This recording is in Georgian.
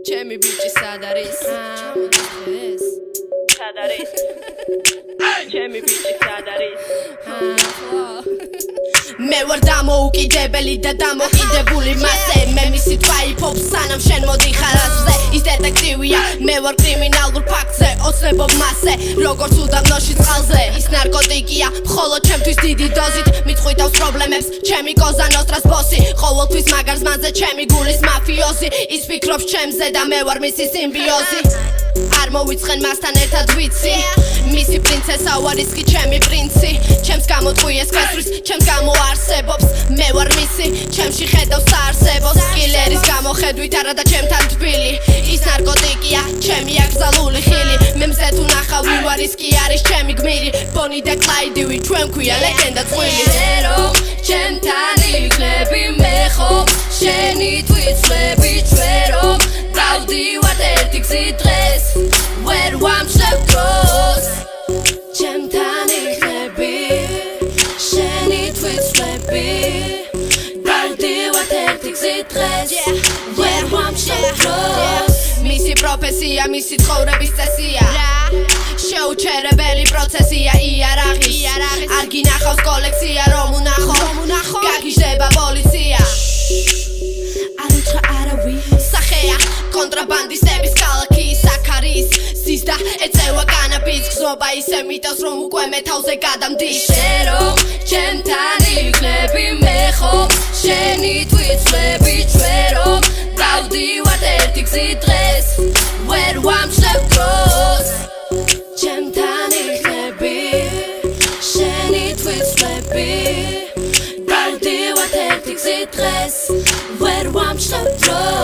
ჩემი ბიჭი სად არის? სად არის? ჩემი ბიჭი სად არის? მე ვარ დამოუკიდებელი და დამოკიდებული მასზე მე მისი თქვა იფობს სანამ შენ მოდიხარ აზრზე ის დეტექტივია მე ვარ კრიმინალურ ფაქტზე ოცნებობ მასზე როგორც უდაბნოში წყალზე ის ნარკოტიკია მხოლოდ ჩემთვის დიდი დოზით მიწყვიტავს პრობლემებს ჩემი კოზა ნოსტრას ბოსი ყოველთვის მაგარ ზმანზე ჩემი გულის მაფიოზი ის ფიქრობს ჩემზე და მე ვარ მისი სიმბიოზი არ მოვიწყენ მასთან ერთად ვიცი მისი პრინცესა ვარ ის კი ჩემი პრინცი ჩემს გამოთქვიეს ქესრის ჩემს გამოარსებობს მე ვარ მისი ჩემში ხედავს საარსებოს კილერის გამოხედვით არა და ჩემთან თბილი ის ნარკოტიკია ჩემი აკრძალული ხილი მე მზე თუ ნახავ ვინ ვარ ის კი არის ჩემი გმირი ბონი და კლაიდი ვინ ჩვენ ქვია ლეგენდა წყვილი რომ ჩემთან იქნები მე ხომ შენი თვითვლები ჩვენ რომ დავდივართ ერთი გზით დღეს ვერ ვამშევ დროს ჩემთან იქნები შენი თვითვლები დავდივართ ერთი გზით დღეს ვერ ვამშევ დროს მისი პროფესია მისი ცხოვრების წესია შეუჩერებელი პროცესია იარაღის არ გინახავს კოლექცია რომ უნახო გაგიჟდება პოლიცია არ უცხრა არავინ სახეა კონტრაბანდისტების ქალაქის აქარის ზის და ეწევა კანაბის გზნობა ისე მიტევს რომ უკვე მე თავზე გადამდის რომ ჩემთან იქნები მე ხომ შენი თვითვლები ჩვენ რომ დავდივართ ერთი გზით დღეს ვერ ვამშევ დროს ჩემთან იქნები შენი თვითვლები დავდივართ ერთი გზით დღეს ვერ ვამშევ დროს